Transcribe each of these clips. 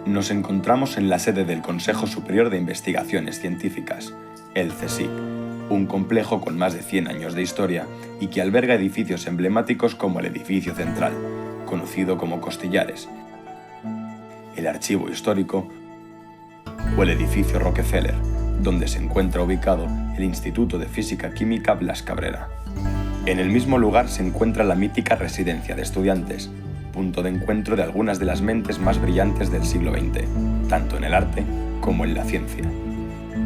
Nos encontramos en la sede del Consejo Superior de Investigaciones Científicas, el CSIC, un complejo con más de 100 años de historia y que alberga edificios emblemáticos como el edificio central, conocido como Costillares, el Archivo Histórico o el edificio Rockefeller, donde se encuentra ubicado el Instituto de Física Química Blas Cabrera. En el mismo lugar se encuentra la mítica residencia de estudiantes, punto de encuentro de algunas de las mentes más brillantes del siglo XX, tanto en el arte como en la ciencia.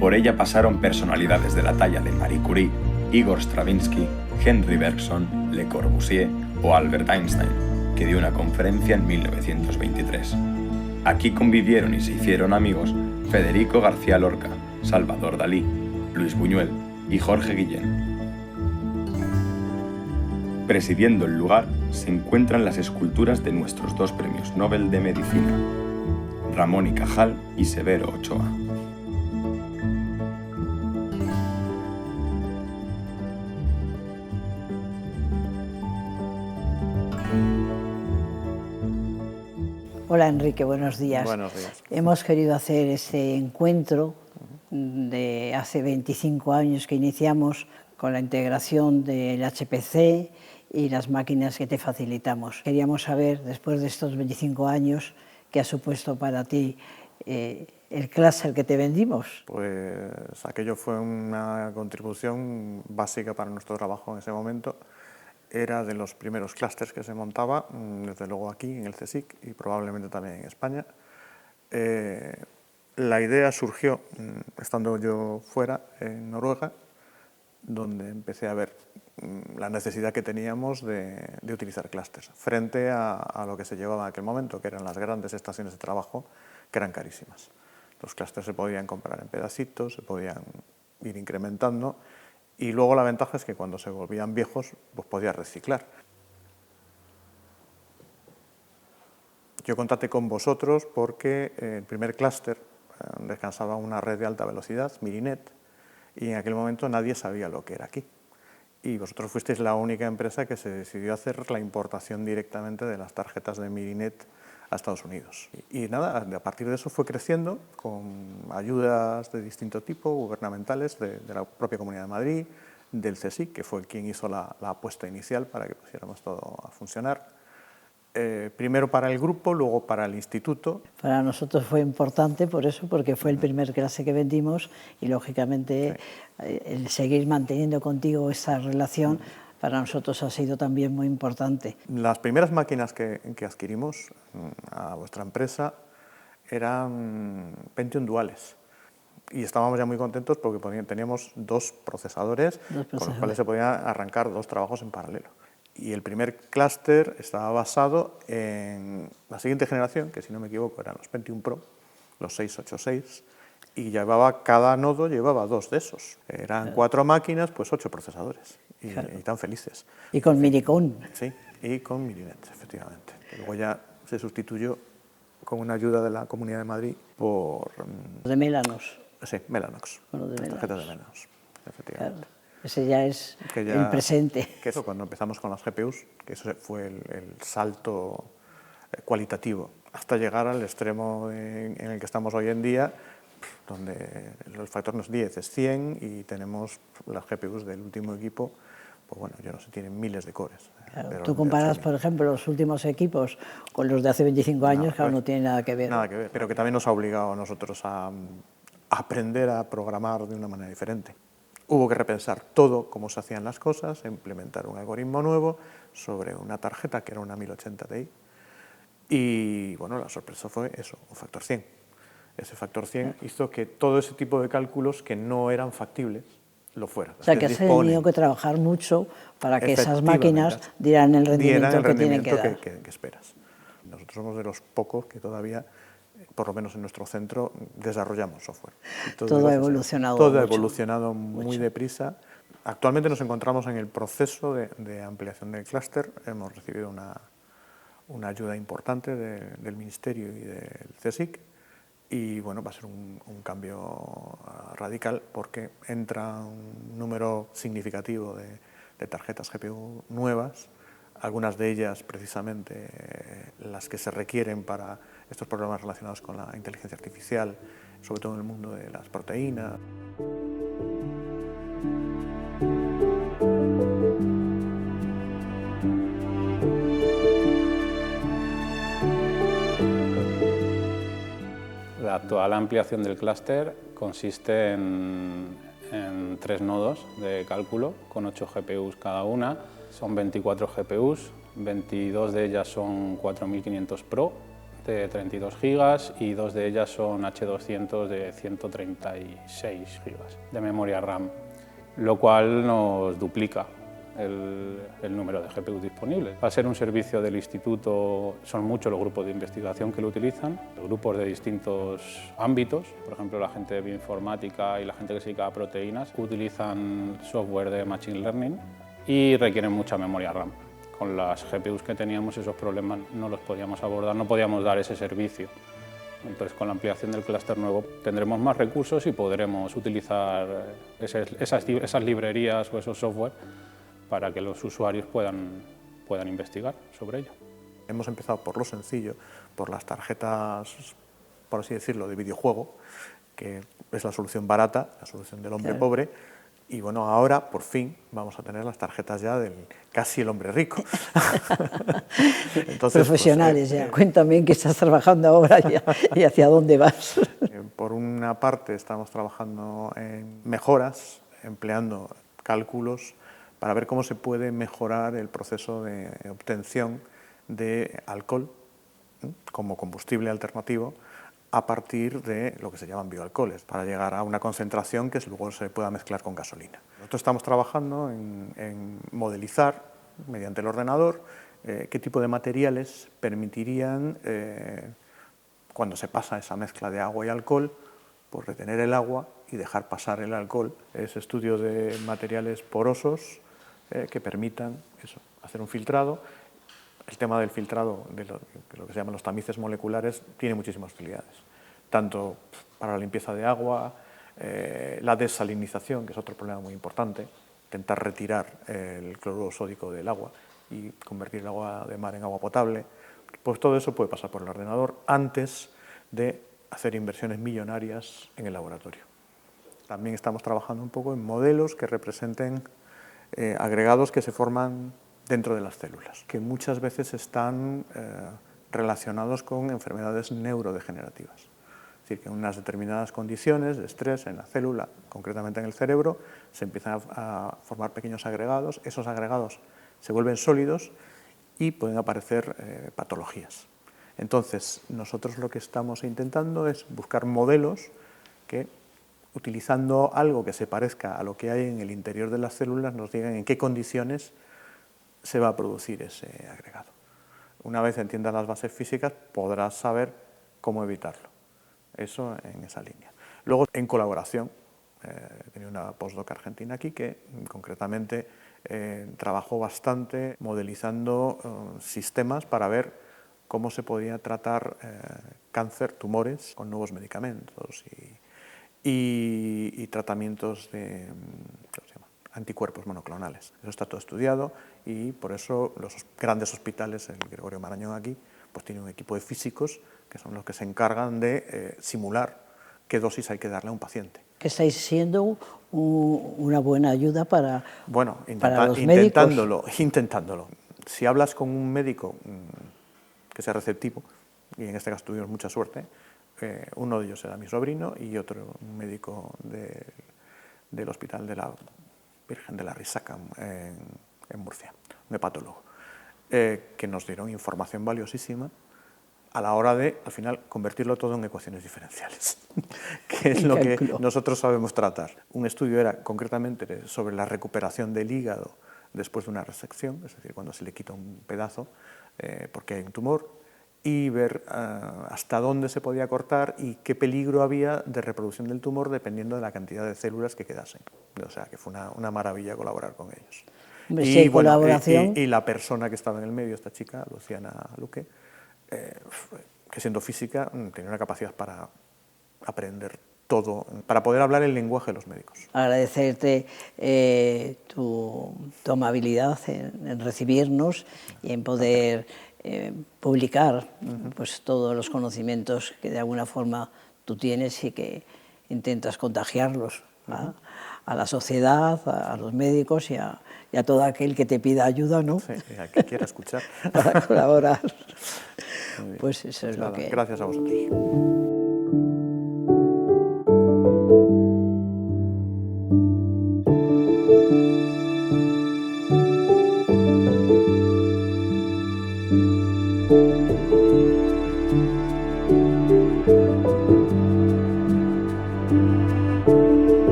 Por ella pasaron personalidades de la talla de Marie Curie, Igor Stravinsky, Henry Bergson, Le Corbusier o Albert Einstein, que dio una conferencia en 1923. Aquí convivieron y se hicieron amigos Federico García Lorca, Salvador Dalí, Luis Buñuel y Jorge Guillén. Presidiendo el lugar se encuentran las esculturas de nuestros dos premios Nobel de Medicina, Ramón y Cajal y Severo Ochoa. Hola Enrique, buenos días. Buenos días. Hemos querido hacer este encuentro de hace 25 años que iniciamos con la integración del HPC y las máquinas que te facilitamos. Queríamos saber, después de estos 25 años, qué ha supuesto para ti el clúster que te vendimos. Pues aquello fue una contribución básica para nuestro trabajo en ese momento. Era de los primeros clústeres que se montaba, desde luego aquí en el CSIC y probablemente también en España. La idea surgió estando yo fuera, en Noruega, donde empecé a ver la necesidad que teníamos de utilizar clústeres frente a lo que se llevaba en aquel momento, que eran las grandes estaciones de trabajo, que eran carísimas. Los clústeres se podían comprar en pedacitos, se podían ir incrementando, y luego la ventaja es que cuando se volvían viejos, pues podías reciclar. Yo contacté con vosotros porque el primer clúster descansaba una red de alta velocidad, Mirinet, y en aquel momento nadie sabía lo que era aquí. Y vosotros fuisteis la única empresa que se decidió a hacer la importación directamente de las tarjetas de Mirinet a Estados Unidos. Y nada, a partir de eso fue creciendo con ayudas de distinto tipo, gubernamentales, de la propia Comunidad de Madrid, del CSIC, que fue quien hizo la apuesta inicial para que pusiéramos todo a funcionar. Primero para el grupo, luego para el instituto. Para nosotros fue importante por eso, porque fue el primer clase que vendimos y lógicamente el seguir manteniendo contigo esa relación para nosotros ha sido también muy importante. Las primeras máquinas que adquirimos a vuestra empresa eran Pentium duales y estábamos ya muy contentos porque teníamos dos procesadores con los cuales se podían arrancar dos trabajos en paralelo. Y el primer clúster estaba basado en la siguiente generación, que si no me equivoco eran los Pentium Pro, los 686, y cada nodo llevaba dos de esos. Eran 4 máquinas, pues 8 procesadores, y tan felices. Y con Minicon. Sí, y con Mirinet, efectivamente. Luego ya se sustituyó con una ayuda de la Comunidad de Madrid por... De Mellanox. Sí, Mellanox. Bueno, de Mellanox. Tarjetas de Mellanox, efectivamente. Claro. Ese ya es el presente. Que eso, cuando empezamos con las GPUs, que eso fue el salto cualitativo, hasta llegar al extremo en el que estamos hoy en día, donde el factor no es 10, es 100, y tenemos las GPUs del último equipo, pues bueno, yo no sé, tienen miles de cores. Claro, tú comparas, por ejemplo, los últimos equipos con los de hace 25 años, claro, no tiene nada que ver. Nada que ver, pero que también nos ha obligado a nosotros a aprender a programar de una manera diferente. Hubo que repensar todo cómo se hacían las cosas, implementar un algoritmo nuevo sobre una tarjeta que era una 1080 Ti. Y bueno, la sorpresa fue eso, un factor 100. Ese factor 100 hizo que todo ese tipo de cálculos que no eran factibles lo fueran. O sea, que has tenido que trabajar mucho para que esas máquinas dieran el rendimiento que tienen que dar. Que esperas. Nosotros somos de los pocos que todavía por lo menos en nuestro centro, desarrollamos software. Todo ha evolucionado Todo ha mucho. evolucionado muy deprisa. Actualmente nos encontramos en el proceso de ampliación del clúster. Hemos recibido una ayuda importante del Ministerio y del CSIC, y bueno, va a ser un cambio radical porque entra un número significativo de tarjetas GPU nuevas, algunas de ellas precisamente las que se requieren para estos problemas relacionados con la inteligencia artificial, sobre todo en el mundo de las proteínas. La actual ampliación del clúster consiste en 3 nodos de cálculo con 8 GPUs cada una. Son 24 GPUs, 22 de ellas son 4500 Pro de 32 GB y 2 de ellas son H200 de 136 GB de memoria RAM, lo cual nos duplica el número de GPUs disponibles. Va a ser un servicio del instituto, son muchos los grupos de investigación que lo utilizan, grupos de distintos ámbitos, por ejemplo la gente de bioinformática y la gente que se dedica a proteínas, utilizan software de Machine Learning y requieren mucha memoria RAM. Con las GPUs que teníamos esos problemas no los podíamos abordar, no podíamos dar ese servicio. Entonces, con la ampliación del clúster nuevo tendremos más recursos y podremos utilizar esas librerías o esos software para que los usuarios puedan investigar sobre ello. Hemos empezado por lo sencillo, por las tarjetas, por así decirlo, de videojuego, que es la solución barata, la solución del hombre pobre, y bueno, ahora por fin vamos a tener las tarjetas ya del casi el hombre rico. Entonces, profesionales ya. Cuéntame en qué estás trabajando ahora y hacia dónde vas. Por una parte estamos trabajando en mejoras, empleando cálculos para ver cómo se puede mejorar el proceso de obtención de alcohol como combustible alternativo a partir de lo que se llaman bioalcoholes, para llegar a una concentración que luego se pueda mezclar con gasolina. Nosotros estamos trabajando en modelizar, mediante el ordenador, qué tipo de materiales permitirían, cuando se pasa esa mezcla de agua y alcohol, pues retener el agua y dejar pasar el alcohol. Es estudio de materiales porosos que permitan hacer un filtrado. El tema del filtrado, de lo que se llaman los tamices moleculares, tiene muchísimas utilidades, tanto para la limpieza de agua, la desalinización, que es otro problema muy importante, intentar retirar el cloruro sódico del agua y convertir el agua de mar en agua potable. Pues todo eso puede pasar por el ordenador antes de hacer inversiones millonarias en el laboratorio. También estamos trabajando un poco en modelos que representen agregados que se forman dentro de las células, que muchas veces están relacionados con enfermedades neurodegenerativas. Es decir, que en unas determinadas condiciones de estrés en la célula, concretamente en el cerebro, se empiezan a formar pequeños agregados, esos agregados se vuelven sólidos y pueden aparecer patologías. Entonces, nosotros lo que estamos intentando es buscar modelos que, utilizando algo que se parezca a lo que hay en el interior de las células, nos digan en qué condiciones se va a producir ese agregado. Una vez entiendas las bases físicas, podrás saber cómo evitarlo. Eso en esa línea. Luego, en colaboración, he tenido una postdoc argentina aquí que concretamente trabajó bastante modelizando sistemas para ver cómo se podía tratar cáncer, tumores, con nuevos medicamentos y tratamientos de anticuerpos monoclonales. Eso está todo estudiado y por eso los grandes hospitales, el Gregorio Marañón aquí, pues tiene un equipo de físicos que son los que se encargan de simular qué dosis hay que darle a un paciente. Que estáis siendo una buena ayuda para los intentándolo. Si hablas con un médico que sea receptivo, y en este caso tuvimos mucha suerte, uno de ellos era mi sobrino y otro un médico del Hospital de la Virgen de la Risaca en Murcia, un hepatólogo, que nos dieron información valiosísima a la hora de, al final, convertirlo todo en ecuaciones diferenciales, que es lo que nosotros sabemos tratar. Un estudio era concretamente sobre la recuperación del hígado después de una resección, es decir, cuando se le quita un pedazo porque hay un tumor, y ver hasta dónde se podía cortar y qué peligro había de reproducción del tumor dependiendo de la cantidad de células que quedasen. O sea, que fue una maravilla colaborar con ellos. Hombre, si hay colaboración. Y la persona que estaba en el medio, esta chica, Luciana Luque, que siendo física tenía una capacidad para aprender todo, para poder hablar el lenguaje de los médicos. Agradecerte tu amabilidad en recibirnos y en poder publicar pues, todos los conocimientos que de alguna forma tú tienes y que intentas contagiarlos a la sociedad, a los médicos y a todo aquel que te pida ayuda, ¿no? Sí, a que quiera escuchar. Para colaborar. Pues eso es Nada, lo que... Gracias a vosotros.